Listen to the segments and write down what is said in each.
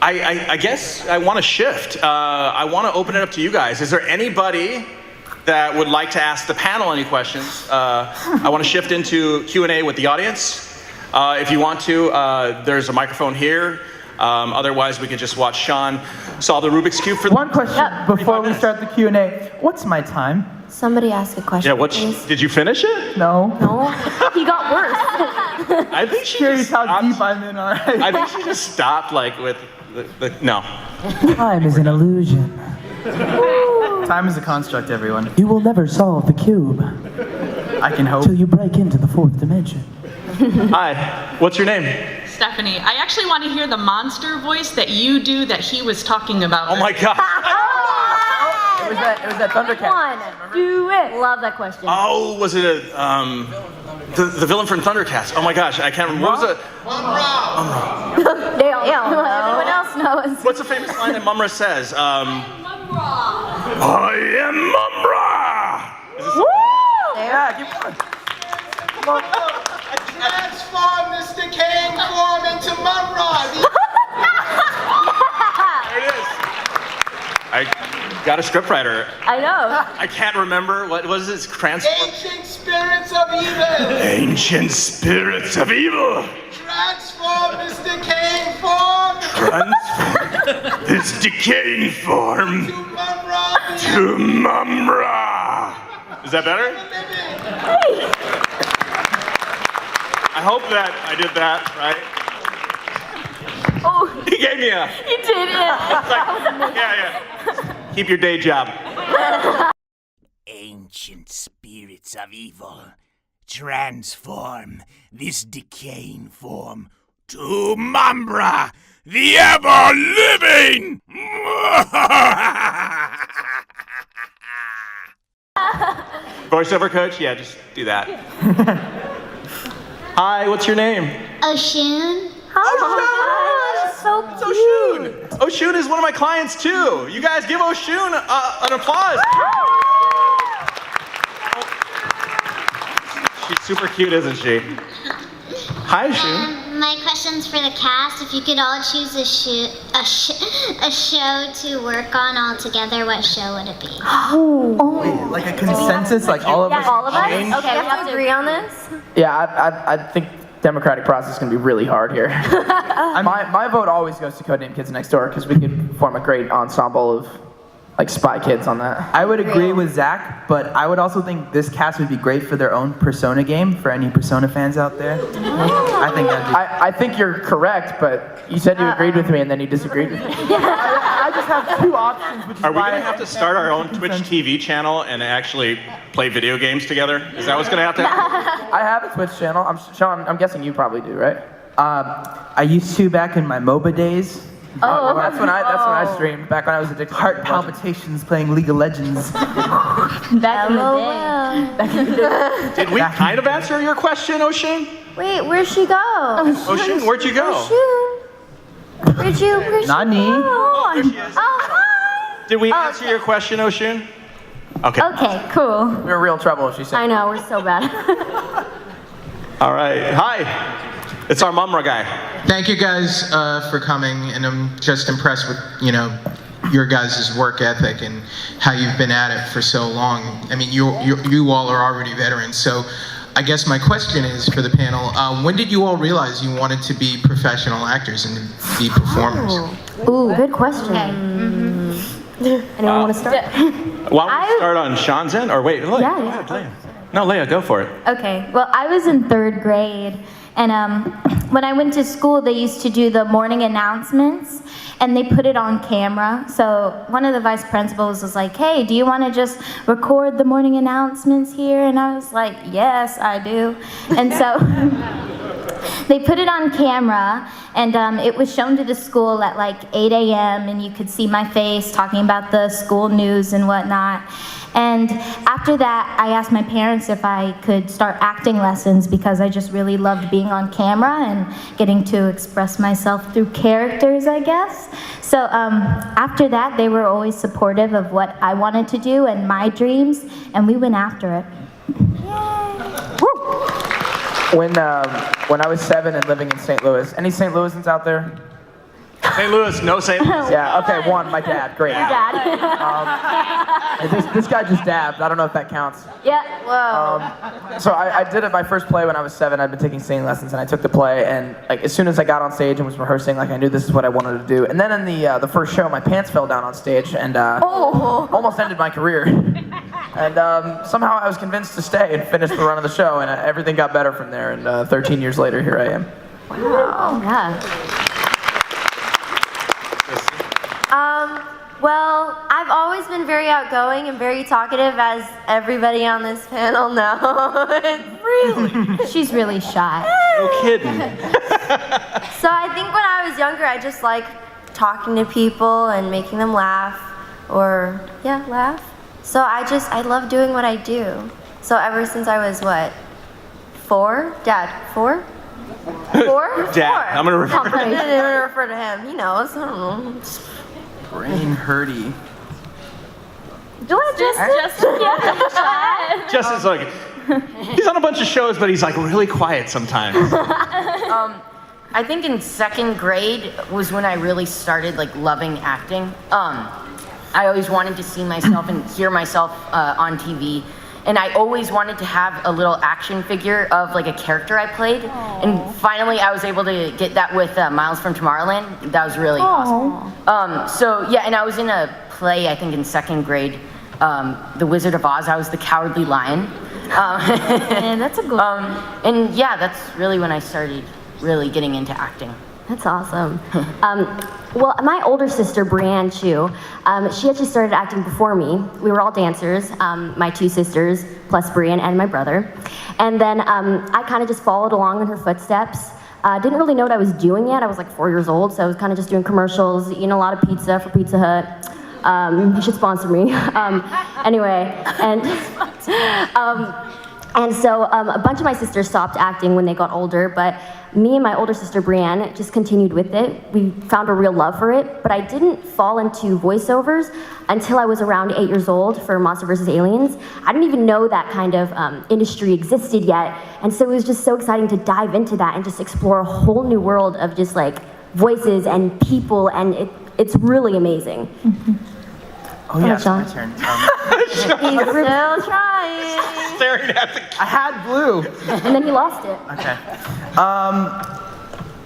I guess I want to shift. I want to open it up to you guys. Is there anybody that would like to ask the panel any questions? I want to shift into Q&A with the audience. If you want to, there's a microphone here. Otherwise, we could just watch Sean solve the Rubik's Cube for one question before we start the Q&A. What's my time? Somebody ask a question. Yeah, please. Did you finish it? No. No, he got worse. I think she Curious how deep I'm in, all right. I think she just stopped like with no. Time is an illusion. Time is a construct, everyone. You will never solve the cube I can hope. till you break into the fourth dimension. Hi, what's your name? Stephanie, I actually want to hear the monster voice that you do that he was talking about. Oh my God. It was that Thundercat. Come on, do it. Love that question. Oh, was it the villain from Thundercats? Oh my gosh, I can't remember. What was it? They all know. Everyone else knows. What's the famous line that Mumra says? I am Mumra. Is this Yeah, keep going. Transform this decaying form into Mumra. There it is. I got a scriptwriter. I know. I can't remember. What was it? Transform. Ancient spirits of evil. Ancient spirits of evil. Transform this decaying form Transform this decaying form to Mumra. to Mumra. Is that better? I hope that I did that right. Oh, He gave me a. you did it. Yeah. Keep your day job. Ancient spirits of evil, transform this decaying form to Mambra, the ever-living! Voiceover coach? Yeah, just do that. Hi, what's your name? Oshun. Oh, so cute. Oshun is one of my clients too. You guys give Oshun an applause. She's super cute, isn't she? Hi, Oshun. My question's for the cast. If you could all choose a show to work on all together, what show would it be? Wait, like a consensus, like all of us? All of us? change? Okay, we have to agree on this? Yeah, I think democratic process is going to be really hard here. my vote always goes to Codename Kids Next Door because we could form a great ensemble of like spy kids on that. I would agree with Zach, but I would also think this cast would be great for their own Persona game, for any Persona fans out there. I think that'd be... I think you're correct, but you said you agreed with me and then you disagreed with me. I just have two options, which is Are we why going to have to start our own Twitch TV channel and actually play video games together? Is that what's going to have to happen? I have a Twitch channel. Sean, I'm guessing you probably do, right? I used to back in my MOBA days. Well, that's when I streamed, back when I was addicted to Heart League of Legends. palpitations playing League of Legends. Back in the day. Did we kind of answer your question, Oshun? Wait, where'd she go? Oshun, where'd you go? Where'd you Nani? go? Oh, there she is. Oh, hi. Did we answer your question, Oshun? Okay. Okay, cool. We're in real trouble, she said. I know, we're so bad. All right. Hi. It's our Mumra guy. Thank you guys for coming, and I'm just impressed with, your guys' work ethic and how you've been at it for so long. I mean, you all are already veterans, so I guess my question is for the panel, when did you all realize you wanted to be professional actors and be performers? Ooh, good question. Anyone want to start? Why don't we start on Sean's end? Or wait, Leia. Yeah. Go ahead, Leia. No, Leia, go for it. Okay, well, I was in 3rd grade, and when I went to school, they used to do the morning announcements, and they put it on camera. So one of the vice principals was like, hey, do you want to just record the morning announcements here? And I was like, yes, I do. And so they put it on camera, and it was shown to the school at like 8 a.m., and you could see my face talking about the school news and whatnot. And after that, I asked my parents if I could start acting lessons because I just really loved being on camera and getting to express myself through characters, I guess. So after that, they were always supportive of what I wanted to do and my dreams, and we went after it. When I was 7 and living in St. Louis, any St. Louisans out there? St. Louis, no St. Louis. Yeah, okay, one, my dad, great. Your dad. This guy just dabbed, I don't know if that counts. Yeah. Whoa. So I did it my first play when I was 7. I'd been taking singing lessons, and I took the play, and like as soon as I got on stage and was rehearsing, like I knew this is what I wanted to do. And then in the first show, my pants fell down on stage, and almost ended my career. And somehow I was convinced to stay and finish the run of the show, and everything got better from there. And 13 years later, here I am. Wow. Yeah. Well, I've always been very outgoing and very talkative, as everybody on this panel knows. Really? She's really shy. No kidding. So I think when I was younger, I just liked talking to people and making them laugh, or laugh. So I love doing what I do. So ever since I was, what, 4? Dad, 4? 4? Dad, I'm gonna refer. I'm gonna refer to him. He knows. I don't know. Brain hurty. Justin's like, he's on a bunch of shows, but he's like really quiet sometimes. I think in 2nd grade was when I really started like loving acting. I always wanted to see myself and hear myself on TV. And I always wanted to have a little action figure of like a character I played. Aww. And finally I was able to get that with Miles from Tomorrowland. That was really awesome. So yeah, and I was in a play, I think in 2nd grade, The Wizard of Oz. I was the Cowardly Lion. Man, that's a good and yeah, that's really when I started really getting into acting. That's awesome. Well, my older sister, Brianne Chu, she actually started acting before me. We were all dancers, my 2 sisters, plus Brianne and my brother. And then I kind of just followed along in her footsteps. Didn't really know what I was doing yet. I was like 4 years old, so I was kind of just doing commercials, eating a lot of pizza for Pizza Hut. You should sponsor me. Anyway, and so a bunch of my sisters stopped acting when they got older, but me and my older sister Brianne just continued with it. We found a real love for it, but I didn't fall into voiceovers until I was around 8 years old for Monster vs. Aliens. I didn't even know that kind of industry existed yet, and so it was just so exciting to dive into that and just explore a whole new world of just like voices and people, and it's really amazing. Mm-hmm. Oh yeah, it's my turn. He's still trying. Staring at the I had blue. And then he lost it. Okay.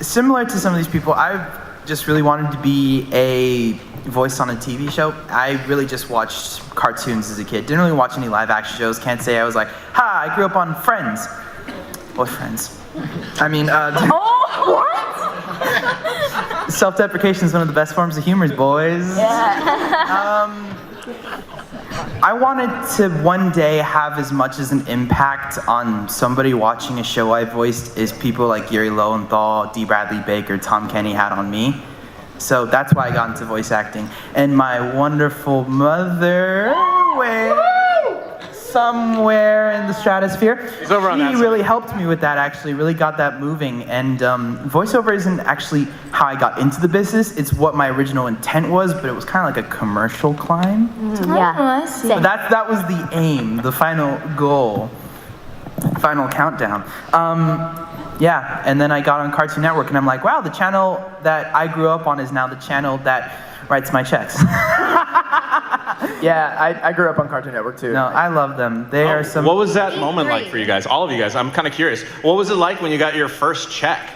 Similar to some of these people, I just really wanted to be a voice on a TV show. I really just watched cartoons as a kid. Didn't really watch any live action shows. Can't say I was like, ha, I grew up on Friends. What Friends? I mean, what? Self-deprecation is one of the best forms of humor, boys. Yeah. I wanted to one day have as much as an impact on somebody watching a show I voiced as people like Yuri Lowenthal, D. Bradley Baker, Tom Kenny had on me. So that's why I got into voice acting. And my wonderful mother, somewhere in the stratosphere, He's over on that she side. really helped me with that, actually, really got that moving. And voiceover isn't actually how I got into the business. It's what my original intent was, but it was kind of like a commercial climb. Yeah. But that was the aim, the final goal, final countdown. Yeah, and then I got on Cartoon Network, and I'm like, wow, the channel that I grew up on is now the channel that writes my checks. Yeah, I grew up on Cartoon Network too. No, I love them. They are some. What was that moment like for you guys? All of you guys. I'm kind of curious. What was it like when you got your first check?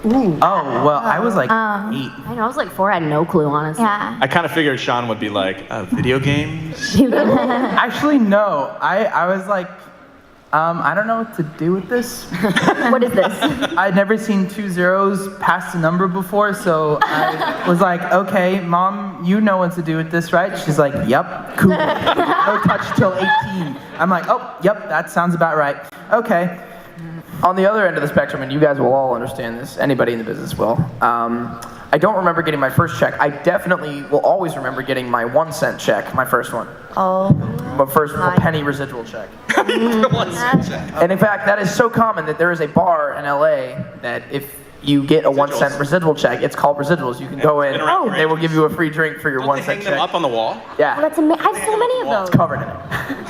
Oh, well, I was like 8. I know, I was like 4, I had no clue, honestly. Yeah. I kind of figured Sean would be like, video games? Actually, no. I was like, I don't know what to do with this. What is this? I'd never seen 2 zeros past a number before, so I was like, okay, Mom, you know what to do with this, right? She's like, yep, cool. No touch till 18. I'm like, oh, yep, that sounds about right. Okay. On the other end of the spectrum, and you guys will all understand this, anybody in the business will, I don't remember getting my first check. I definitely will always remember getting my 1-cent check, my first one. Oh. My first penny residual check. And in fact, that is so common that there is a bar in LA that if you get a 1-cent residual check, it's called residuals. You can go in, they will give you a free drink for your 1-cent check. Hang them up on the wall? Yeah. Well, that's I have so many of those. It's covered in it.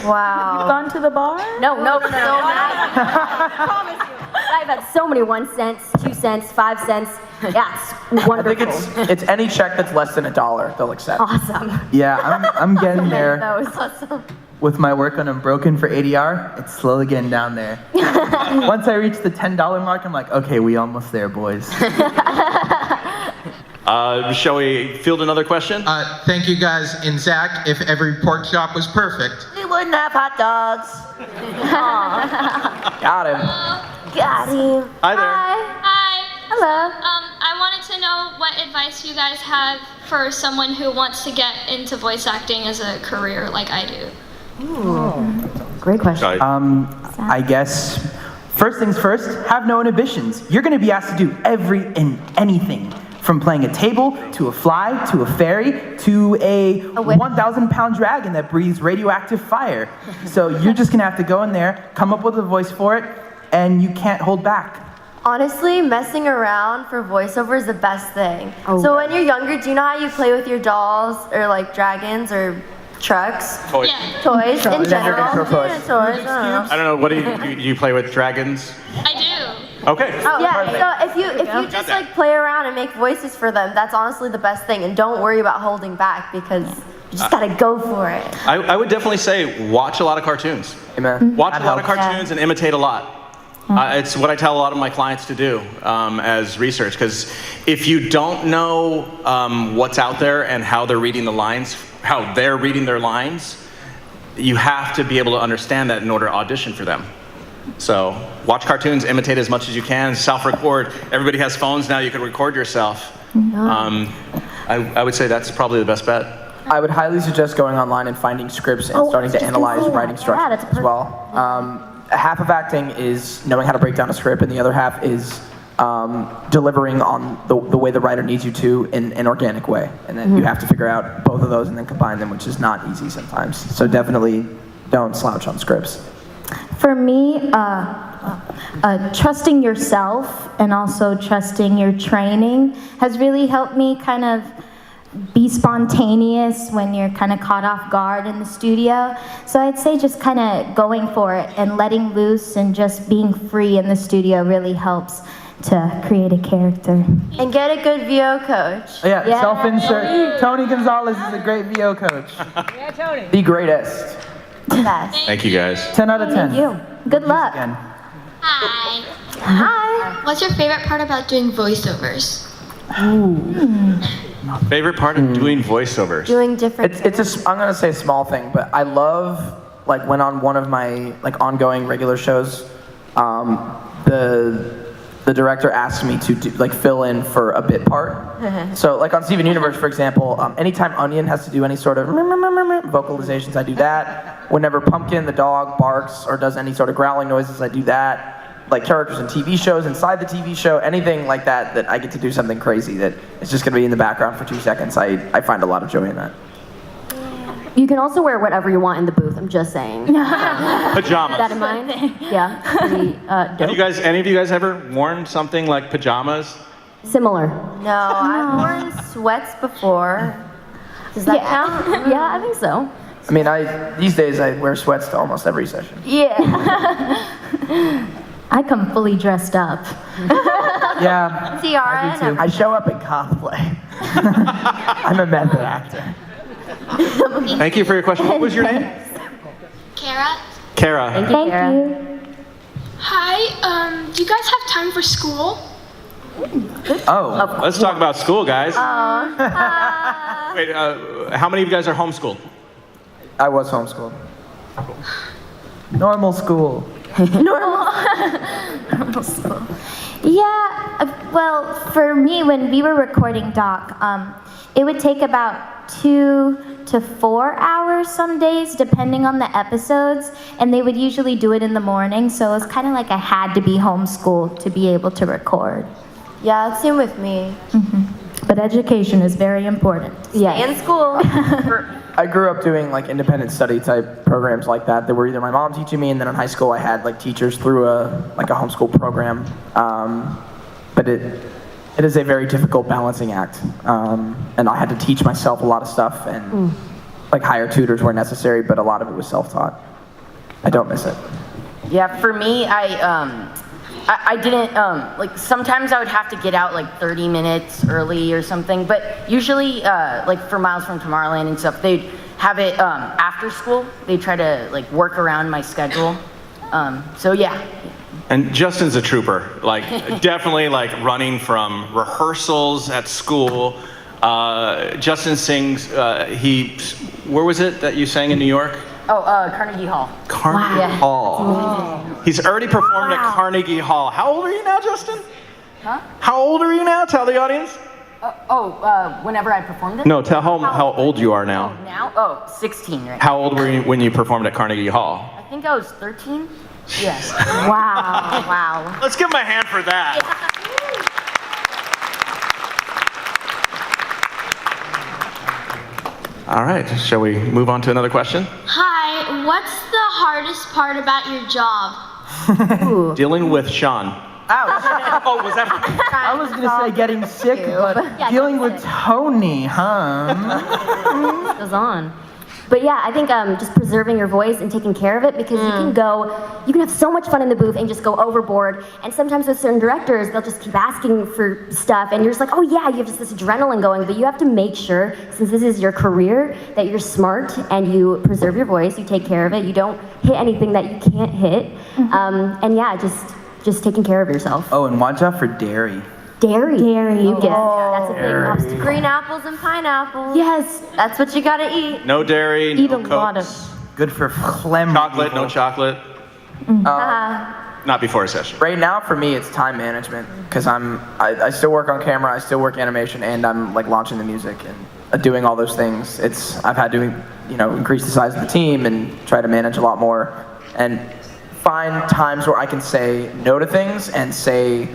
Wow. You've gone to the bar? No. I promise you. I've had so many 1 cents, 2 cents, 5 cents. Yeah, it's wonderful. I think it's any check that's less than $1 they'll accept. Awesome. Yeah, I'm getting there. That was awesome. With my work on Unbroken for ADR, it's slowly getting down there. Once I reach the $10 mark, I'm like, okay, we almost there, boys. Shall we field another question? Thank you guys. And Zach, if every pork chop was perfect, We wouldn't have hot dogs. Got him. Got him. Hi there. Hi. Hello. I wanted to know what advice you guys have for someone who wants to get into voice acting as a career like I do. Great question. I guess, first things first, have no inhibitions. You're gonna be asked to do every and anything. From playing a table, to a fly, to a fairy, to a 1,000-pound dragon that breathes radioactive fire. So you're just gonna have to go in there, come up with a voice for it, and you can't hold back. Honestly, messing around for voiceover is the best thing. So when you're younger, do you know how you play with your dolls or like dragons or trucks? Toys. Yeah, Toys in general. Toys. Yeah, toys. I I don't know. What do you play with dragons? I do. Okay. Yeah, so if you just like play around and make voices for them, that's honestly the best thing. And don't worry about holding back because you just gotta go for it. I would definitely say watch a lot of cartoons. Amen. Watch a lot of cartoons and imitate a lot. It's what I tell a lot of my clients to do as research, because if you don't know what's out there and how they're reading the lines, how they're reading their lines, you have to be able to understand that in order to audition for them. So watch cartoons, imitate as much as you can, self-record. Everybody has phones now, you can record yourself. I would say that's probably the best bet. I would highly suggest going online and finding scripts and starting to analyze writing structures as well. Half of acting is knowing how to break down a script, and the other half is delivering on the way the writer needs you to in an organic way. And then you have to figure out both of those and then combine them, which is not easy sometimes. So definitely don't slouch on scripts. For me, trusting yourself and also trusting your training has really helped me kind of be spontaneous when you're kind of caught off guard in the studio. So I'd say just kind of going for it and letting loose and just being free in the studio really helps to create a character. And get a good VO coach. Yeah, self-insert. Tony Gonzales is a great VO coach. Yeah, Tony. The greatest. Best. Thank you guys. 10 out of 10. Thank you. Good luck. Hi. Hi. What's your favorite part about doing voiceovers? Favorite part of doing voiceovers? Doing different I'm gonna say a small thing, but I love, like, when on one of my ongoing regular shows, the director asked me to fill in for a bit part. So like on Steven Universe, for example, anytime Onion has to do any sort of vocalizations, I do that. Whenever Pumpkin the dog barks or does any sort of growling noises, I do that. Like characters in TV shows, inside the TV show, anything like that I get to do something crazy that is just gonna be in the background for 2 seconds, I find a lot of joy in that. You can also wear whatever you want in the booth, I'm just saying. Pajamas. Keep that in mind. Yeah. Pretty, dope. Any of you guys ever worn something like pajamas? Similar. No, I've worn sweats before. Does that count? Yeah, I think so. I mean, these days I wear sweats to almost every session. Yeah. I come fully dressed up. Yeah. Tiara and everything. I show up in cosplay. I'm a method actor. Thank you for your question. What was your name? Kara? Kara. Thank you, Kara. Hi, do you guys have time for school? Oh. Let's talk about school, guys. Wait, how many of you guys are homeschooled? I was homeschooled. Normal school. Normal school. Yeah, well, for me, when we were recording Doc, it would take about 2 to 4 hours some days, depending on the episodes, and they would usually do it in the morning, so it was kind of like I had to be homeschooled to be able to record. Yeah, same with me. But education is very important. Yeah. In school. I grew up doing independent study type programs like that. They were either my mom teaching me, and then in high school I had teachers through a homeschool program. But it is a very difficult balancing act, and I had to teach myself a lot of stuff, and hire tutors where necessary, but a lot of it was self-taught. I don't miss it. Yeah, for me, I I didn't, like, sometimes I would have to get out like 30 minutes early or something, but usually, like for Miles from Tomorrowland and stuff, they'd have it after school. They try to like work around my schedule. So yeah. And Justin's a trooper, like definitely like running from rehearsals at school. Justin sings, where was it that you sang in New York? Oh, Carnegie Hall. Carnegie Hall. He's already performed at Carnegie Hall. How old are you now, Justin? Huh? How old are you now? Tell the audience. Whenever I performed it? No, tell how old you are now. Oh, now? Oh, 16 right now. How old were you when you performed at Carnegie Hall? I think I was 13. Yes. Wow, wow. Let's give him a hand for that. All right, shall we move on to another question? Hi, what's the hardest part about your job? Dealing with Sean. Ouch. Oh, was that? I was gonna say getting sick, but dealing with Tony, huh? Goes on. But yeah, I think just preserving your voice and taking care of it, because you can have so much fun in the booth and just go overboard. And sometimes with certain directors, they'll just keep asking for stuff, and you're just like, oh yeah, you have just this adrenaline going. But you have to make sure, since this is your career, that you're smart and you preserve your voice, you take care of it, you don't hit anything that you can't hit. And yeah, just taking care of yourself. Oh, and watch out for dairy. Dairy. You get that's a big obstacle. Green apples and pineapples. Yes, that's what you gotta eat. No dairy, eat no a Cokes. lot of. Good for phlegm. Chocolate, no chocolate. Not before a session. Right now, for me, it's time management, because I still work on camera, I still work animation, and I'm like launching the music and doing all those things. I've had to, increase the size of the team and try to manage a lot more, and find times where I can say no to things and say,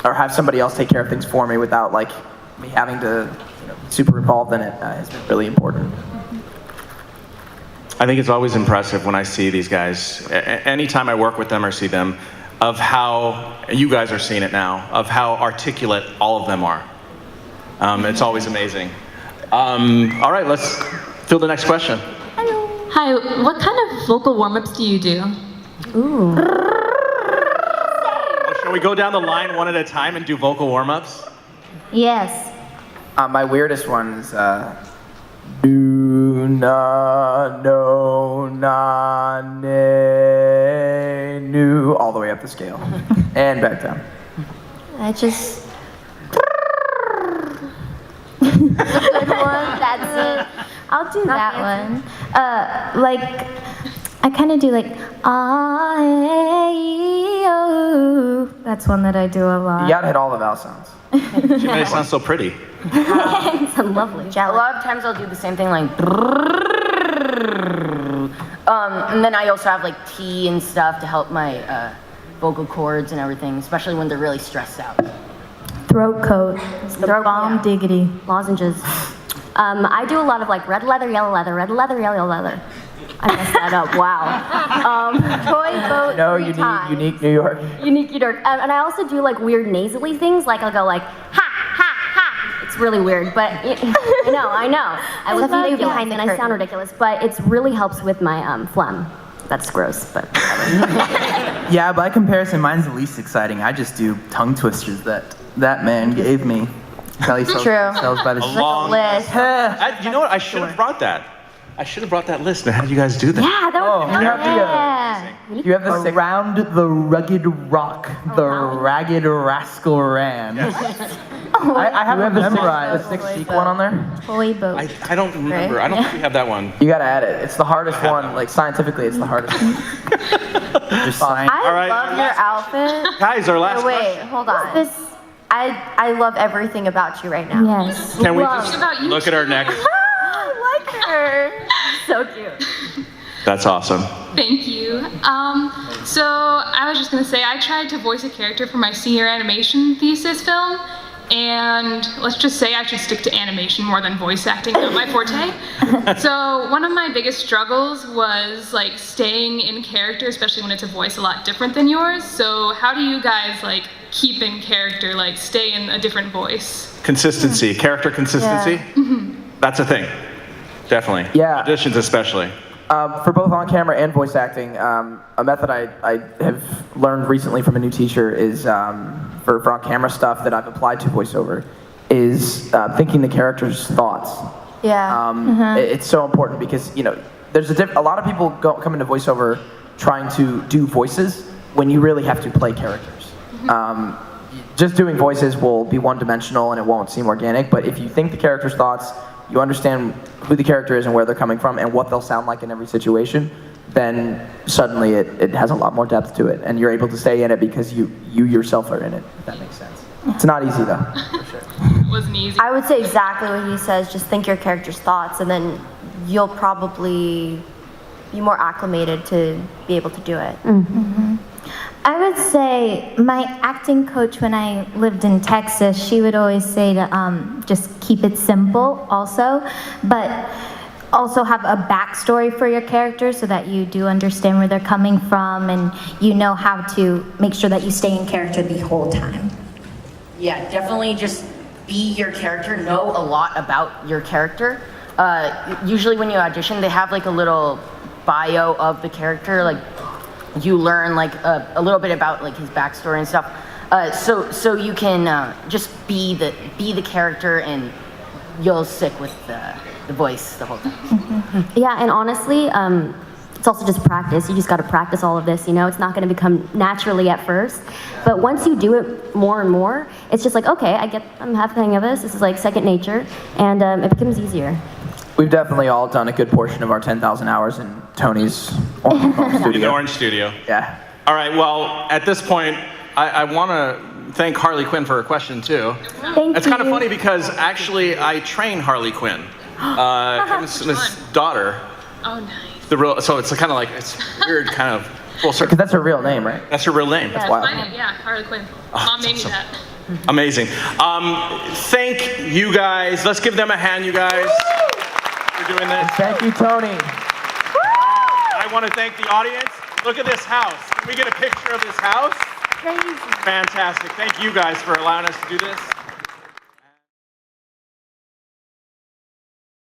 or have somebody else take care of things for me without like me having to be super involved in it has been really important. I think it's always impressive when I see these guys, anytime I work with them or see them, of how, you guys are seeing it now, of how articulate all of them are. It's always amazing. All right, let's field the next question. Hello. Hi, what kind of vocal warm-ups do you do? Ooh. Shall we go down the line one at a time and do vocal warm-ups? Yes. My weirdest one is do na no na ne nu, all the way up the scale and back down. I just. Good one. That's it. I'll do that one. Like, I kind of do like ah-eh-oh. That's one that I do a lot. You gotta hit all the vowel sounds. She made it sound so pretty. It's lovely. A lot of times I'll do the same thing, like and then I also have like tea and stuff to help my vocal cords and everything, especially when they're really stressed out. Throat coat. It's the bomb diggity. Lozenges. I do a lot of like red leather, yellow leather, red leather, yellow leather. I messed that up. Wow. Toy boat. No, unique New York. Unique New York. And I also do like weird nasally things. Like I'll go like ha ha ha. It's really weird, but I know. I was ridiculous behind and I sound ridiculous, but it really helps with my phlegm. That's gross, but whatever. Yeah, by comparison, mine's the least exciting. I just do tongue twisters that man gave me. True. Sells by the long list. You know what? I should have brought that. I should have brought that list. How did you guys do that? Yeah, that was You have the Around the rugged rock, the ragged rascal ran. I haven't memorized the 6-seek one on there. Toy boat. I don't remember. I don't think we have that one. You gotta add it. It's the hardest one. Like scientifically, it's the hardest one. Just sign. I All right. love your outfit. Guys, our last Wait, question. hold on. I love everything about you right now. Yes. Can we just look at our neck? I like her. so cute. That's awesome. Thank you. So I was just gonna say, I tried to voice a character for my senior animation thesis film, and let's just say I should stick to animation more than voice acting, not my forte. So one of my biggest struggles was like staying in character, especially when it's a voice a lot different than yours. So how do you guys like keep in character, like stay in a different voice? Consistency, character consistency. Yeah. That's a thing. Definitely. Yeah. Auditions especially. For both on camera and voice acting, a method I have learned recently from a new teacher is for on camera stuff that I've applied to voiceover is thinking the character's thoughts. Yeah. It's so important because there's a lot of people come into voiceover trying to do voices when you really have to play characters. Just doing voices will be one-dimensional and it won't seem organic, but if you think the character's thoughts, you understand who the character is and where they're coming from and what they'll sound like in every situation, then suddenly it has a lot more depth to it and you're able to stay in it because you yourself are in it, if that makes sense. It's not easy though, for sure. It wasn't easy. I would say exactly what he says, just think your character's thoughts and then you'll probably be more acclimated to be able to do it. I would say my acting coach when I lived in Texas, she would always say to just keep it simple also, but also have a backstory for your character so that you do understand where they're coming from and you know how to make sure that you stay in character the whole time. Yeah, definitely just be your character, know a lot about your character. Usually when you audition, they have like a little bio of the character, like you learn like a little bit about like his backstory and stuff. So you can just be the character and you'll stick with the voice the whole time. Yeah, and honestly, it's also just practice. You just got to practice all of this, It's not going to become naturally at first. But once you do it more and more, it's just like, okay, I'm half the hang of this. This is like second nature, and it becomes easier. We've definitely all done a good portion of our 10,000 hours in Tony's studio. In the Orange Studio. Yeah. All right, well, at this point, I want to thank Harley Quinn for her question, too. Thank It's you. kind of funny because, actually, I train Harley Quinn. His daughter. Oh, nice. So it's kind of like, it's weird kind of full circle. Because that's her real name, right? That's her real name. Yeah, wild. mine, yeah, Harley Quinn. Mom made me that. Amazing. Thank you guys. Let's give them a hand, you guys, for doing this. Thank you, Tony. I want to thank the audience. Look at this house. Can we get a picture of this house? Crazy. Fantastic. Thank you guys for allowing us to do this.